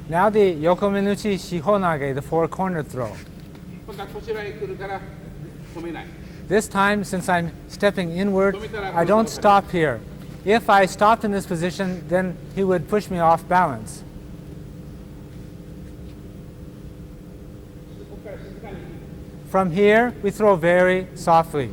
Now the Yokomenuchi Shihonage, the four-corner throw. 今度はこちらへ来るから止めない。 This time, since I'm stepping inward, I don't stop here. If I stopped in this position, then he would push me off balance. ここから静かに From here, we throw very softly.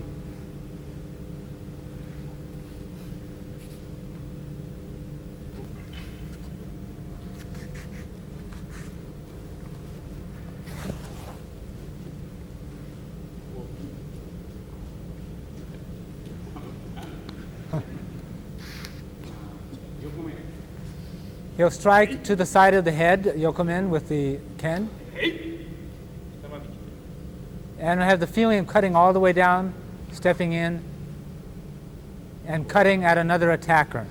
He'll strike to the side of the head, Yokomen, with the ken. And I have the feeling of cutting all the way down, stepping in, and cutting at another attacker.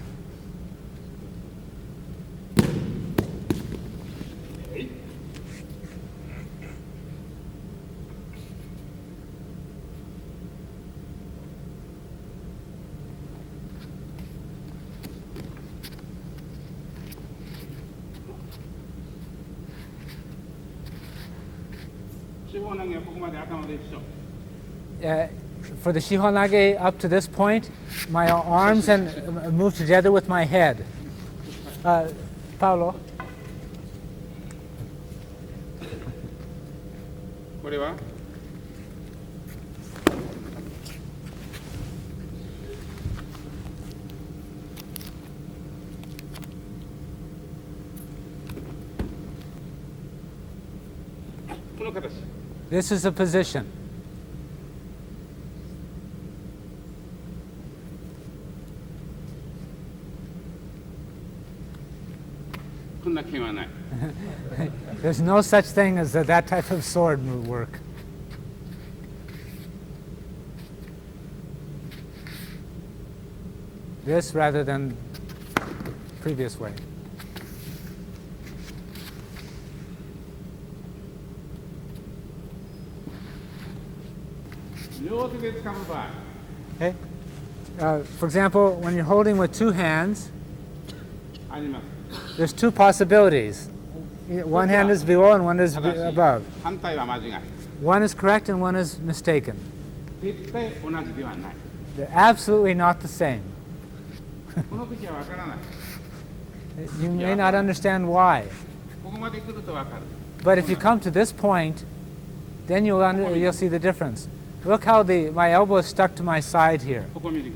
For the Shihonage up to this point, my arms and move together with my head. Paolo? これはこの形。 This is a position. こんな剣はない。 There's no such thing as that type of sword move work. This rather than the previous way. 両手で掴む場合。 Okay? For example, when you're holding with two hands, あります。 there's two possibilities. One hand is below and one is above. 反対は間違い。 One is correct and one is mistaken. 絶対同じではない。 They're absolutely not the same. この時はわからない。 You may not understand why. ここまで来るとわかる。 But if you come to this point, then you'll see the difference. Look how my elbow is stuck to my side here. ここ見る。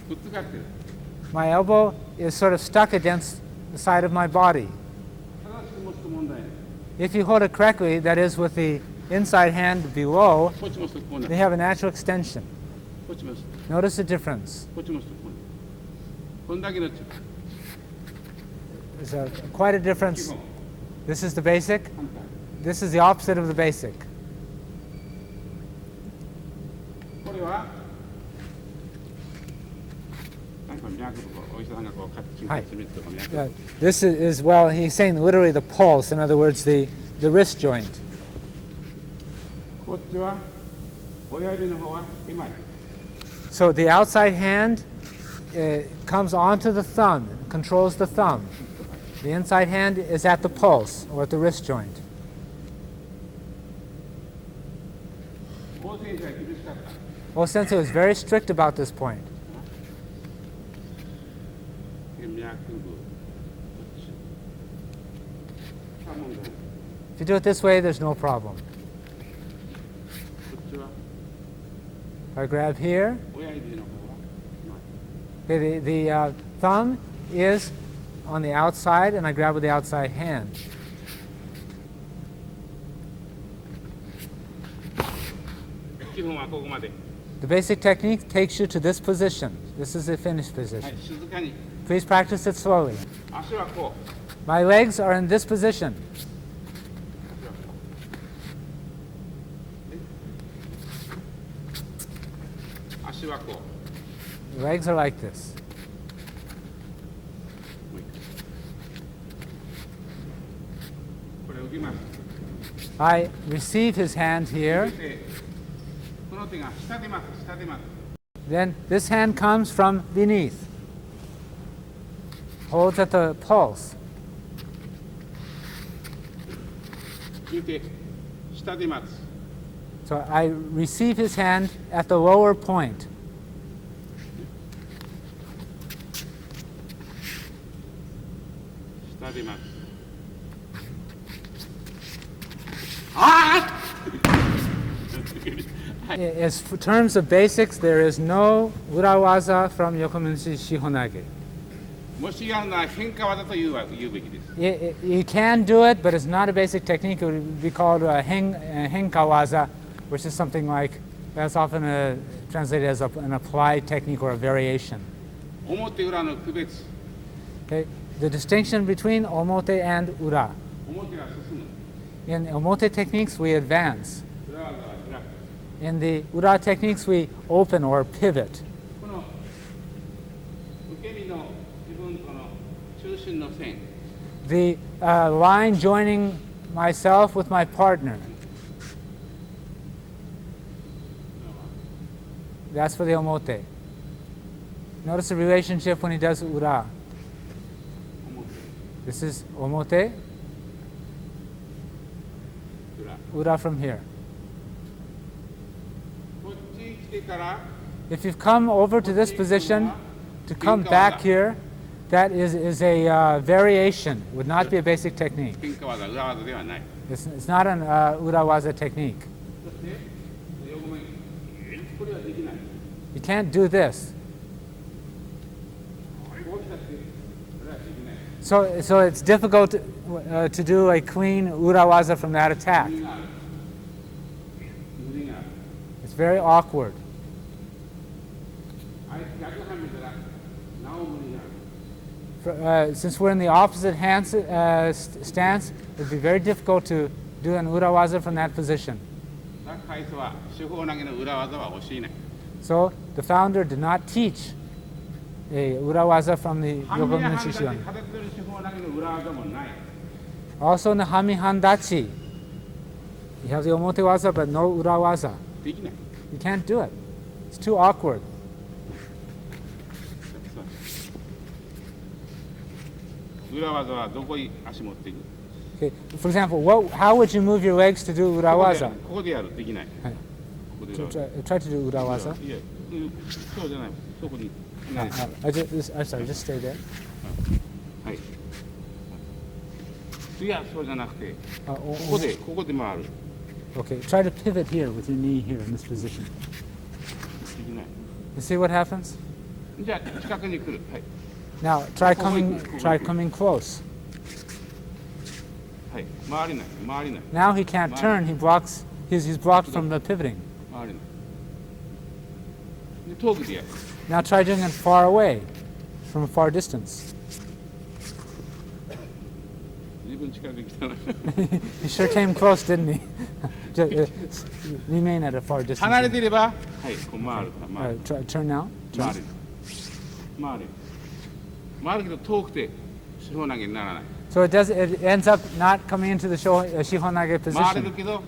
くっつかってる。 My elbow is sort of stuck against the side of my body. 正しく持つと問題ない。 If you hold it correctly, that is with the inside hand below, こっち持つとこうな they る。 have a natural extension. こっち持つと Notice the difference. こっち持つとこうなる。こんだけの違い。 There's quite a 基 difference. 本 This is the basic. 反対。 This is the opposite of the basic. これはなんか脈とかお医者さんがこうカッチンカッチン見るとか脈。 This is, well, he's saying literally the pulse. In other words, the wrist joint. こっちは親指の方は今い。 So the outside hand comes onto the thumb, controls the thumb. The inside hand is at the pulse or at the wrist joint. 高専者は厳しかった。 Well, Sensei was very strict about this point. 脈部。こっち。問題ない。 If you do it this way, there's no problem. こっちは If I grab here, 親指の方は今い。 okay, the thumb is on the outside, and I grab with the outside hand. 基本はここまで。 The basic technique takes you to this position. This is the finished は position. い、静かに。 Please practice it slowly. 足はこう。 My legs are in this position. 足はこう。 The legs are like this. もう一回。これ浮きます。 I receive his hand そ here. してこの手が下で待つ、下で待つ。 Then this hand comes from beneath. Holds at the pulse. 見て下で待つ So I receive his hand at the lower point. 下で待つああ As for terms of basics, there is no urawaza from yokomushi shihonage. もしやるなら変化技と言うべきです You can do it, but it's not a basic technique. It would be called henkawaza, which is something like, that's often translated as an applied technique or a variation. 表裏の区別 Okay? The distinction between omote and ura. 表は進む In omote techniques, we advance. 裏技は開く In the ura techniques, we open or pivot. この受け身の自分との中心の線 The line joining myself with my partner. That's for the omote. Notice the relationship when he does ura. 表 This is omote, 裏 ura from here. こっちに来てから If you've come over to this position, to come back here, that is a variation, would not be a basic technique. 変化技裏技ではない It's not an urawaza technique. そして横目これはできない You can't do this. こうしたってこれはできない So it's difficult to do a clean urawaza from that attack. 無理がある無理がある It's very awkward. あいつ逆半見たらなお無理がある Since we're in the opposite stance, it would be very difficult to do an urawaza from that position. だから会社は手法投げの裏技は教えない So the founder did not teach a urawaza from the 半身や yokomushi 半立ち shihon. 片手の手法投げの裏技もない Also in the hami handachi, you have the omotewaza but no urawaza. できない You can't do it. It's too awkward. 裏技はどこに足持っていく Okay. For example, how would you move your legs to do こ urawaza? こでやるできない、はいここでやる Try to do urawaza. いや、そうじゃないそこに I'm sorry, just stay there. はいいやそうじゃなくて Oh, ここで回る okay, try to pivot here with your knee here in this position. できない You see what happens? じゃあ近くに来るはい Now try coming close. はい回れない回れない Now he can't turn. He's blocked from the pivoting. 回れないで遠くでやる Now try doing it far away, from a far distance. 自分近くに来たら He sure came close, didn't he? Remain at a far 離れ distance. ていればはいこう回る回る Turn now. 回 Turn. る回る回るけど遠くて手法投げにならない So it ends up not coming into the shihonage 回れる position. けど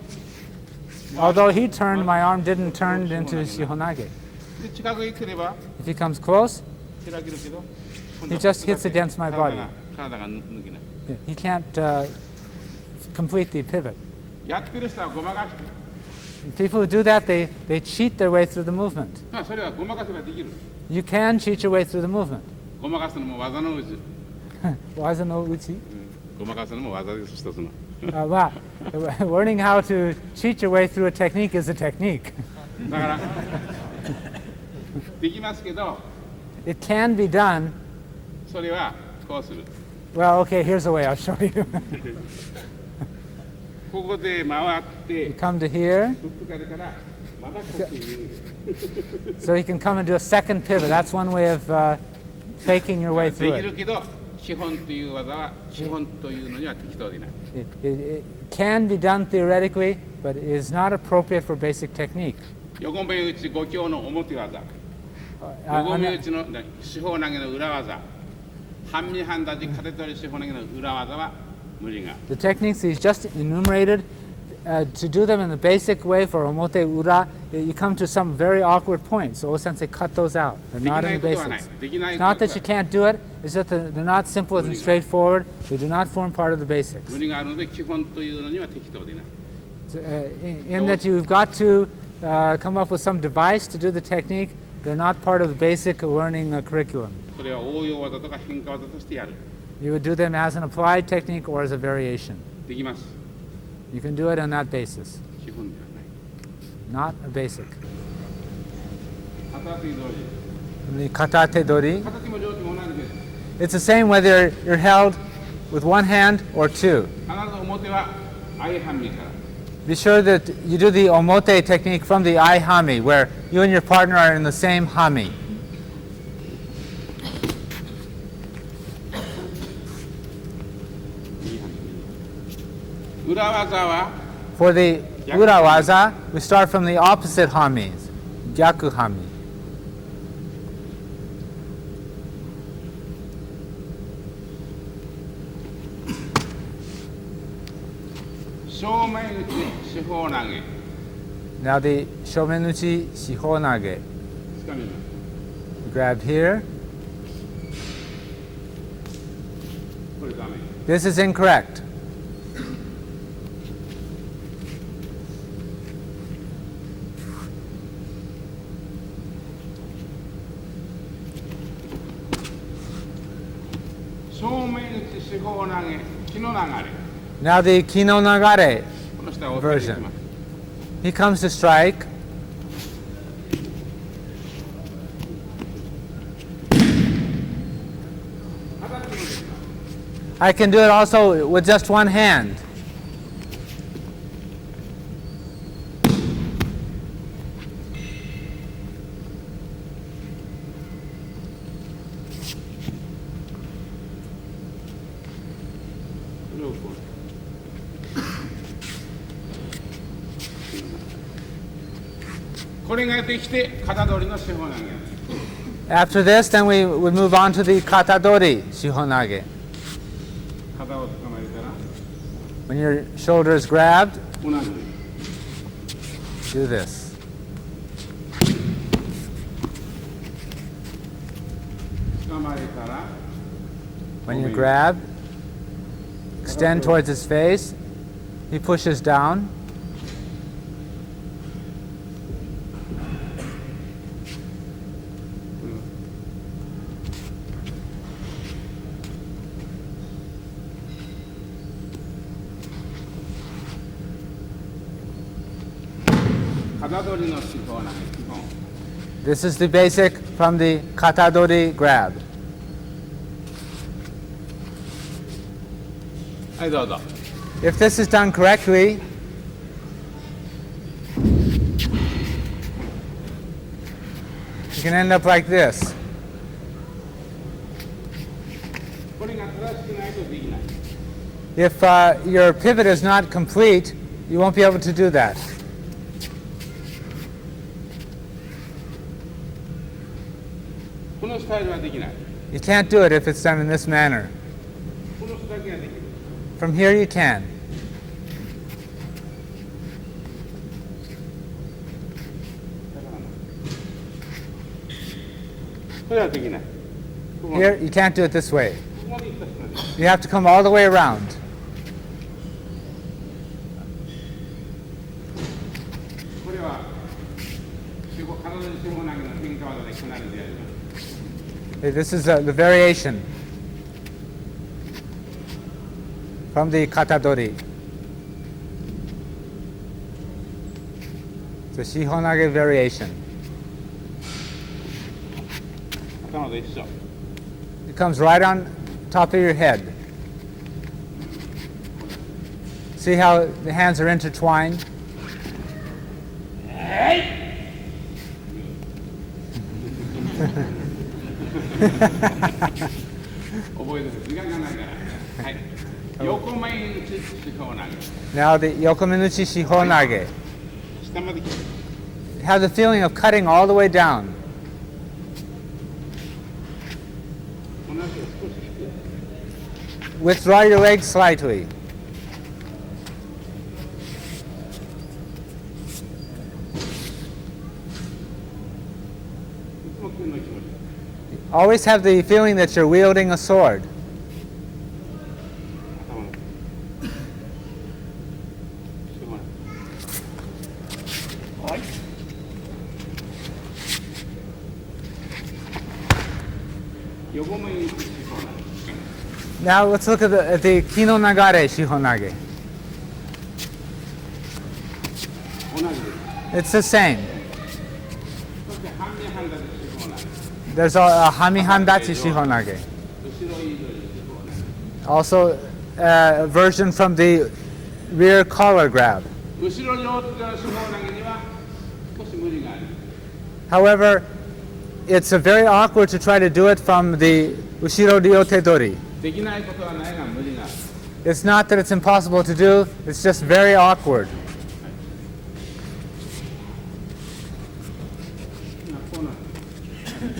Although he turned, my arm didn't turn into shihonage. で近くに来れば If he comes close, 開けるけど He just hits against my body. 体が抜けない he can't complete the pivot. やってる人はごまかして People who do that, they cheat their way through the movement. まあそれはごまかせばできる You can cheat your way through the movement. ごまかすのも技のうち Why is it no uchi? ごまかすのも技です一つの Well, learning how to cheat your way through a technique is a technique. だからできますけど It can be done. それはこうする Well, okay, here's a way. I'll show you. ここで回っ You て come to here, フックかれたらまたこっちに言う so you can come and do a second pivot. That's one way of faking your way で through きる it. けど資本という技は資本というのには適当でない It can be done theoretically, but it is not appropriate for basic technique. 横目打ち5強の表技 Uh, 横 on 目 the- 打ちの四方投げの裏技半身半立ち片取り四方投げの裏技は無理が The techniques he's just enumerated to do them in the basic way for omote ura, you come to some very awkward points. So O-sensei cut those out. They're not in the basics. It's not that you can't do it, it's that they're not simple and straightforward. They do not form part of the basics. 無理があるので基本というのには適当でない。In that you've got to come up with some device to do the technique, they're not part of the basic learning curriculum. それは応用技とか変化技としてやる。 You would do them as an applied technique or as a variation. できます。 You can do it on that basis, 基本ではない。 not a basic. 片手同時。 The katate dori, 片手も両手も同じです。 it's the same whether you're held with one hand or two. 必ず表は相半身から。 Be sure that you do the omote technique from the I hami, where you and your partner are in the same hami. 裏技は For the urawaza, we start from the opposite hamis, gyaku hami. 正面打ち四方投げ。 Now the shomenuchi shihonage. つかみます。 Grab here. これダメ。 This is incorrect. 正面打ち四方投げ。気の流れ。 Now the kino nagare この下を押さえていきます。 he comes to strike. I can do it also with just one hand. After this, then we would move on to the katadori shihonage. When your shoulder is grabbed, do this. When you grab, extend towards his face. He pushes down. This is the basic from the katadori grab. はい、どうぞ。 If this is done correctly, you can end up like this. これが正しくないとできない。 If your pivot is not complete, you won't be able to do that. このスタイルはできない。 You can't do it if it's done in this manner. この人だけができる。 From here you can. これはできない。ここ Here you can't do it this way. ここまで行った人まで。 You have to come all the way around. これは体に四方投げの変化技でかなりであります。 This is the variation from the katadori. It's a shihonage variation. 頭と一緒。 It comes right on top of your head. See how the hands are intertwined? 覚えてる時間がないから。はい。横前打ち四方投げ。 Now the yokomenuchi shihonage. 下まで来て。 Have the feeling of cutting all the way down. 同じ少し低い。 Withdraw your legs slightly. 剣の気持ち。 Always have the feeling that you're wielding a sword. 頭の。シホナゲ。はい。横目にシホナゲ。 Now let's look at the Kino Nagare Shihonage. 同じです。 It's the same. そして半身半立ちシホナゲ。 There's a Hamihandachi Shihonage. 後ろ移動にシホナゲ。 Also, a version from the rear collar grab. 後ろに大きなシホナゲには少し無理がある。 However, it's very awkward to try to do it from the Ushiro Ryotedori. できないことはないが無理がある。 It's not that it's impossible to do, it's just very awkward. 今こうなって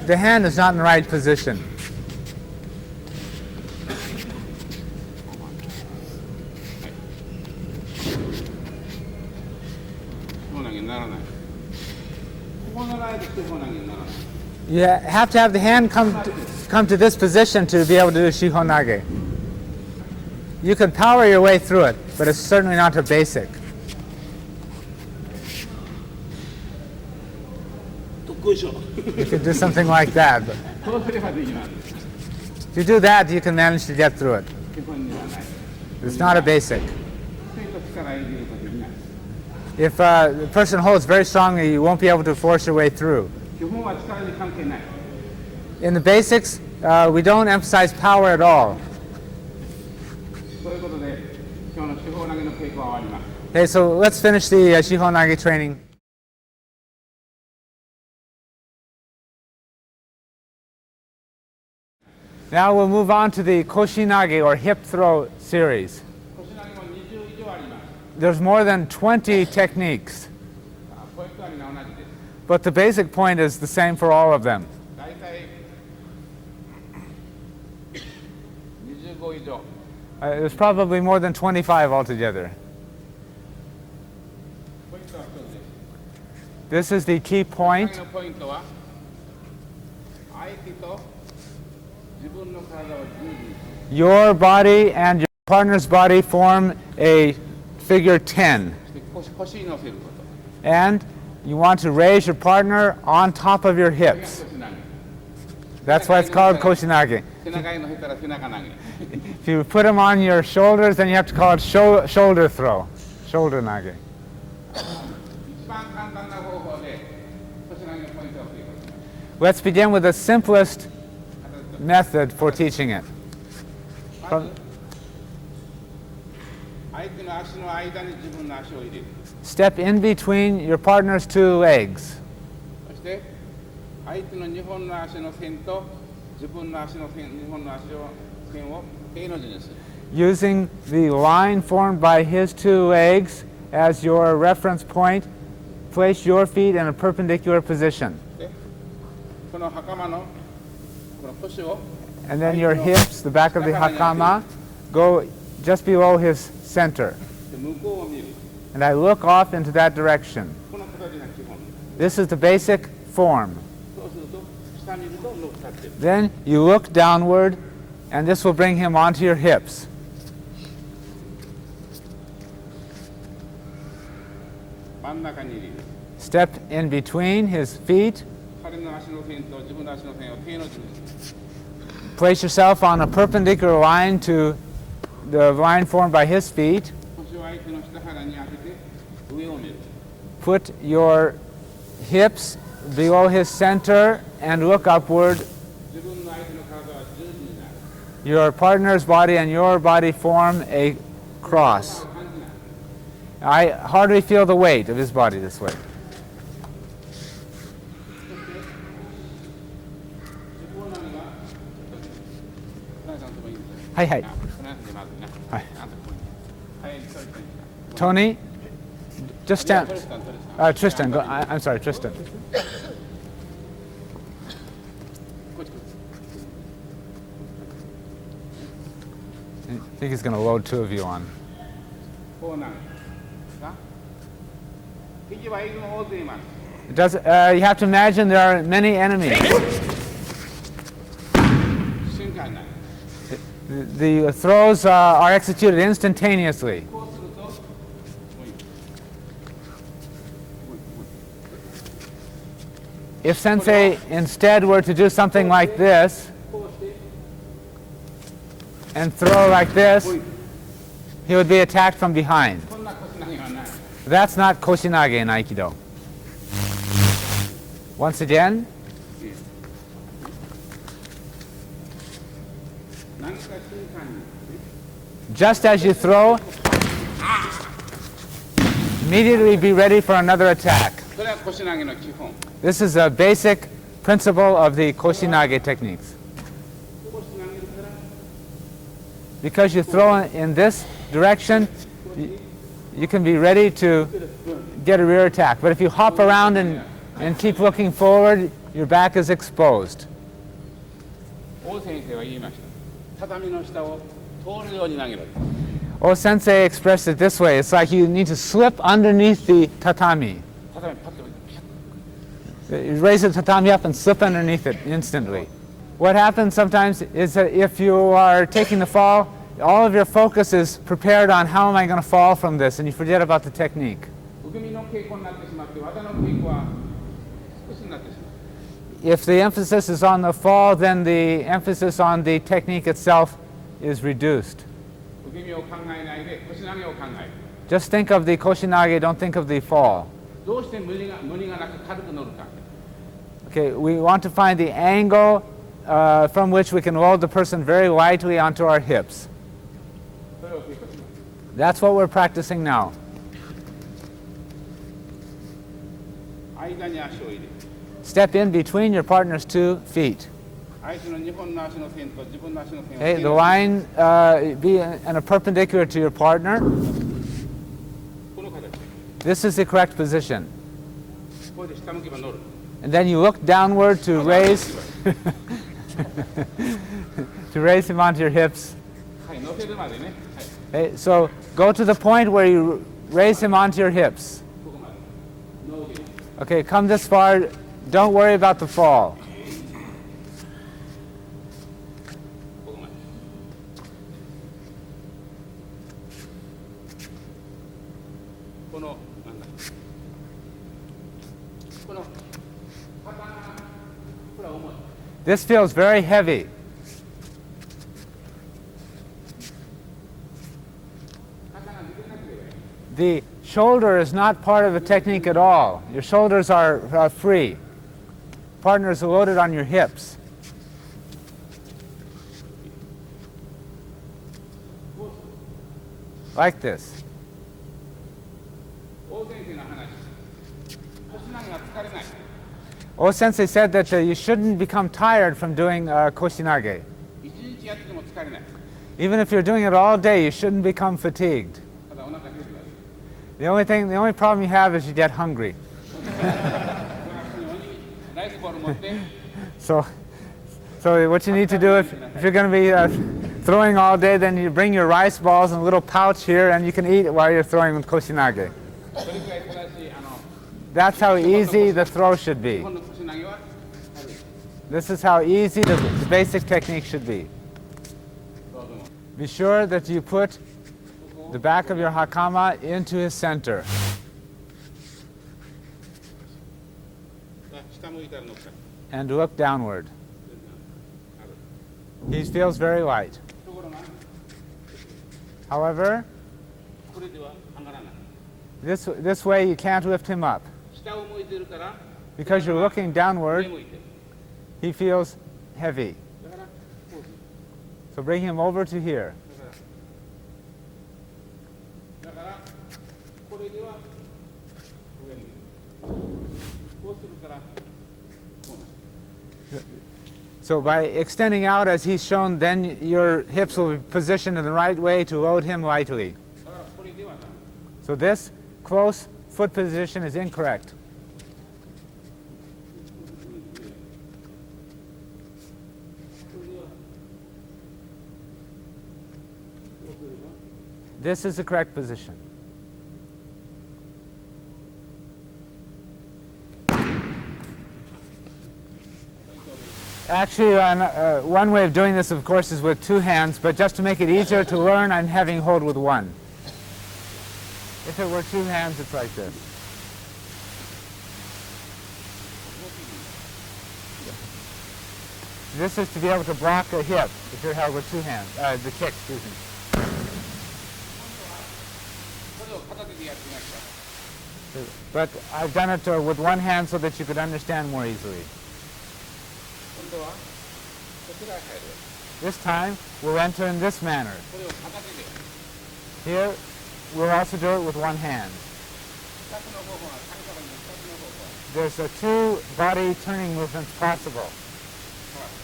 る。 The hand is not in the right position. シホナゲにならない。ここならないとシホナゲにならない。 You have to have the hand come to this position to be able to do Shihonage. You can power your way through it, but it's certainly not a basic. どっこいしょ。 You can do something like that, but そうすればできます。 if you do that, you can manage to get through it. 基本にはない。 It's not a basic. ついと力入れることできない。 If the person holds very strongly, you won't be able to force your way through. 基本は力に関係ない。 In the basics, we don't emphasize power at all. ということで、今日の手法投げの稽古は終わります。 Okay, so let's finish the Shihonage training. Now we'll move on to the Koshinage or hip throw series. 腰投げも20以上あります。 There's more than 20 techniques, ポイントは皆同じです。 but the basic point is the same for all of them. 大体25以上。 There's probably more than 25 altogether. ポイントは一つです。 This is the key 投 point. げのポイントは、相手と自分の体を十字に Your body and your partner's body form a figure 10. して腰に乗せること。 And you want to raise your partner on top of your これが hips. 腰投げ。 That's why it's called Koshinage. 背中に乗せたら背中投げ。 If you put them on your shoulders, then you have to call it shoulder throw. Shoulder nage. 一番簡単な方法で腰投げのポイントを教えます。 Let's begin with the simplest method for teaching it. まず相手の足の間に自分の足を入れる。 Step in between your partner's two legs. そして相手の2本の足の線と自分の足の線、2本の足の線を平の字にする。 Using the line formed by his two legs as your reference point, place your feet in a perpendicular position. で、この袴のこの腰を And then your hips, the back of the hakama, go just below his center. で向こうを見る。 And I look off into that direction. この形が基本。 This is the basic form. そうすると下見るとロック立ってる。 Then you look downward, and this will bring him onto your hips. 真ん中に入れる。 Step in between his feet. 彼の足の線と自分の足の線を平の字にする。 Place yourself on a perpendicular line to the line formed by his feet. 腰を相手の下腹に当てて上を見る。 Put your hips below his center and look upward. 自分の相手の体は十字になる。 Your partner's body and your body form a cross. 感じない。 I hardly feel the weight of his body this way. 手法投げは船井さんのとこにいる。 Hi, hi. 船井さんでまずね。はいあんたここに。はい、それと。 Tony, just stand. トリスタン、トリスタン。 Tristan, I'm sorry, Tristan. こっち来る。 I think he's going to load two of you on. こうなる。が敵はエグの大勢います。You have to imagine there are many enemies. 瞬間になる。 The throws are executed instantaneously. こうすると、If Sensei instead were to do something like this こうして、 and throw like this, he would be attacked from behind. こんな腰投げはない。 That's not Koshinage in Aikido. Once again, 何か瞬間に、 just as you throw, immediately be ready for another attack. それは腰投げの基本。 This is a basic principle of the Koshinage techniques. 腰投げるから、 Because you throw in this direction, you can be ready to get a rear attack. But if you hop around and keep looking forward, your back is exposed. 王先生は言いました。畳の下を通るように投げる。 Oh, Sensei expressed it this way. It's like you need to slip underneath the tatami. 畳パッと見て、 You raise the tatami up and slip underneath it instantly. What happens sometimes is that if you are taking the fall, all of your focus is prepared on how am I going to fall from this, and you forget about the technique. 受け身の稽古になってしまって、技の稽古は少しになってしまう。 If the emphasis is on the fall, then the emphasis on the technique itself is reduced. 受け身を考えないで腰投げを考える。 Just think of the Koshinage, don't think of the fall. どうして無理がなく軽く乗るか。 Okay, we want to find the angle from which we can load the person very lightly onto our hips. それを稽古します。 That's what we're practicing now. 間に足を入れ、 Step in between your partner's 2 feet. 相手の2本の足の線と自分の足の線を Okay, the line be in a perpendicular to your partner. この形。 This is the correct position. これで下向けば乗る。 And then you look downward to raise to raise him onto your hips. はい、乗せるまでね。はい、 Okay, so go to the point where you raise him onto your hips. ここまで。ノーゲー。 Okay, come this far. Don't worry about the fall. ここまで。この、なんだ。この、刀、これは重い。 This feels very heavy. 刀が抜けなければいい。 The shoulder is not part of the technique at all. Your shoulders are free. Partners are loaded on your hips. こう Like this. 大先生の話。腰投げが疲れない。 Oh, Sensei said that you shouldn't become tired from doing Koshinage. 一日やってても疲れない。 Even if you're doing it all day, you shouldn't become fatigued. ただお腹減るだけ。 The only problem you have is you get hungry. ライスボール持って、 So what you need to do if you're going to be throwing all day, then you bring your rice balls in a little pouch here, and you can eat it while you're throwing with Koshinage. それくらい正しいThat's how easy the throw should 日 be. 本の腰投げは軽い。 This is how easy the basic technique should be. どうぞも。 Be sure that you put the back of your hakama into his center. 下向いたら乗っかる。 And look downward. He feels very light. ところが、 However, これでは上がらない。 this way you can't lift him up. 下を向いてるから、 Because you're looking 上 downward, 向いてる。 he feels heavy. だから、こうする。 So bring him over to here. だから、これでは上に。こうするから、こうなる。 So by extending out as he's shown, then your hips will be positioned in the right way to load him lightly. だから、これではな。 So this close foot position is incorrect. これでは、こうすれば、 This is the correct position. Actually, one way of doing this, of course, is with two hands, but just to make it easier to learn, I'm having hold with one. If it were two hands, it's like this. This is to be able to block a hip if you're held with two hands, the kick, excuse me. これを片手でやってみました。 But I've done it with one hand so that you could understand more easily. 今度はこちらへ入る。 This time, we'll enter in this manner. これを片手で。 Here, we'll also do it with one hand. 2つの方法が神様に2つの方法。 There's two body turning movements possible. はい。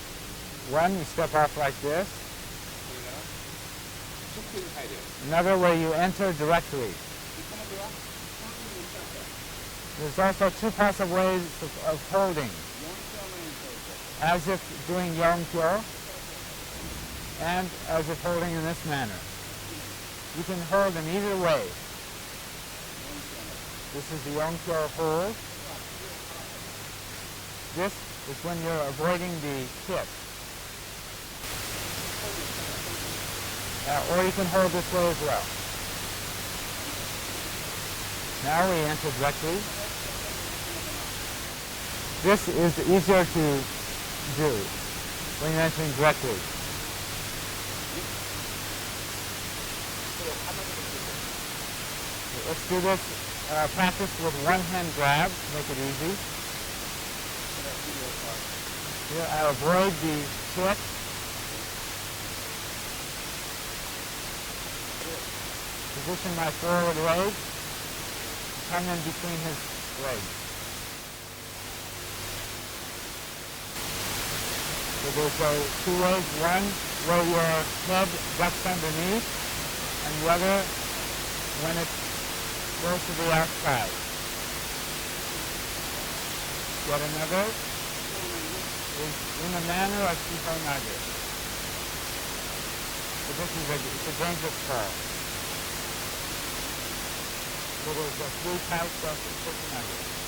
One, you step off like this. それから直球に入る。 Another where you enter directly. この手はこの手にしたんです。 There's also two possible ways of holding. 4丁目にそうそう。 As if doing Yongkyo, and as if holding in this manner. You can hold in either way. This is the Yongkyo hold. This is when you're avoiding the hip. Or you can hold this way as well. Now we enter directly. This is easier to do when you're entering directly. Let's do this practice with one hand grab to make it easy. Here I avoid the kick. Position my forward leg, come in between his legs. So there's two ways, one where your head ducks underneath, and the other when it goes to the outside. Yet another is in the manner of Shihonage. So this is it's a dangerous fall. So there's three types of Koshinage.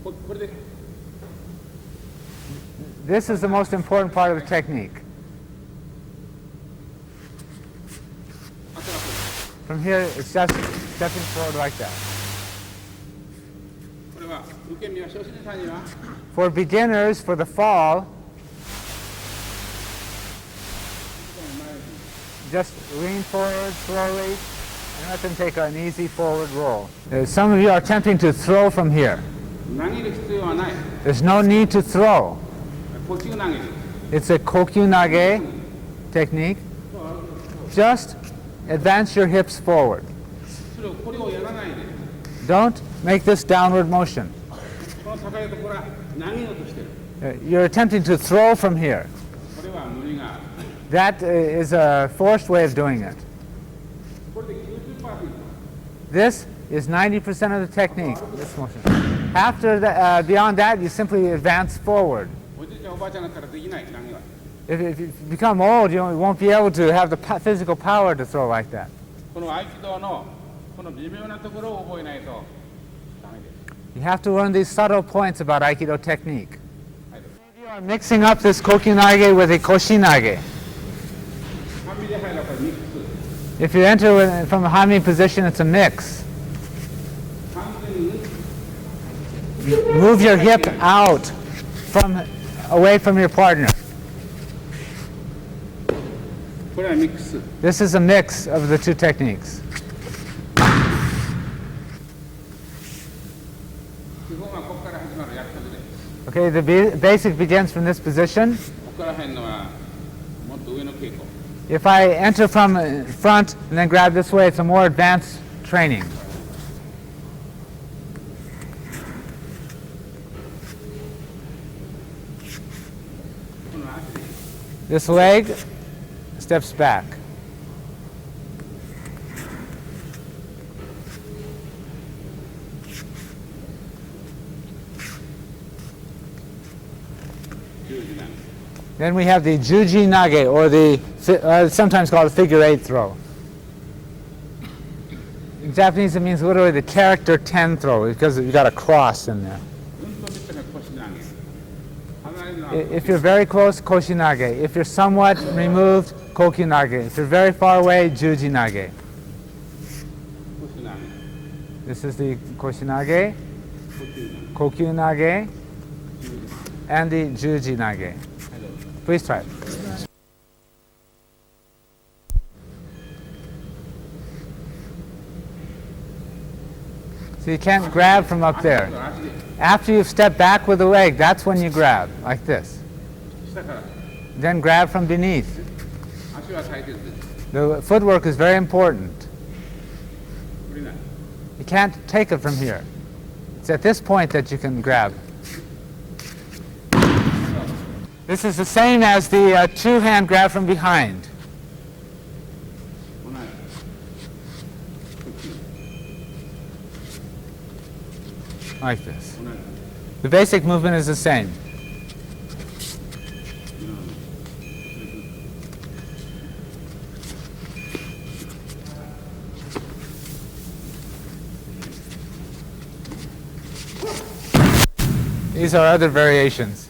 これで This is the most important part of the technique. あとはこ From here, it's just stepping forward like that. れは受け身は初心者さんには For beginners, for the fall, just lean forward slowly and let them take an easy forward roll. Some of you are attempting to throw from here. 投げる必要はない There's no need to throw. 呼吸投げる It's a kokyunage technique. Just advance your hips forward. これをやらないで Don't make this downward motion. この高いところは投げようとしてる You're attempting to throw from here. これは無理がある That is a forced way of doing it. これで 90% This is 90% of the technique, this motion. After beyond that, you simply advance forward. おじいちゃんおばあちゃんだったらできない投げは If you become old, you won't be able to have the physical power to throw like that. この合気道のこの微妙なところを覚えないとダメです You have to learn these subtle points about Aikido technique. はいどうぞ You are mixing up this kokyunage with a koshinage. 半身で入るからミックス If you enter from a hanmi position, it's a mix. 完全に Move your hip out away from your partner. これはミックス This is a mix of the two techniques. 基本はここから始まる約束で Okay, the basic begins from this position. ここから入るのはもっと上の稽古 If I enter from front and then grab this way, it's a more advanced training. この足で This leg steps back. Then we have the juji nage, or the sometimes called a figure eight throw. In Japanese, it means literally the character 10 throw because you got a cross in there. うんと見たら腰投げ離れるのは If you're very close, koshinage. If you're somewhat removed, kokyunage. If you're very far away, juji nage. 腰投げ This is the koshinage, 呼吸投げ kokyunage, and the juji nage. はいどうぞ Please try it. So you can't grab from up there. 足で After you've stepped back with the leg, that's when you grab, like this. 下から Then grab from beneath. 足は大切です The footwork is very important. 無理ない You can't take it from here. It's at this point that you can grab. This is the same as the two-hand grab from behind. 同じ呼吸 Like this. 同じ The basic movement is the same. These are other variations.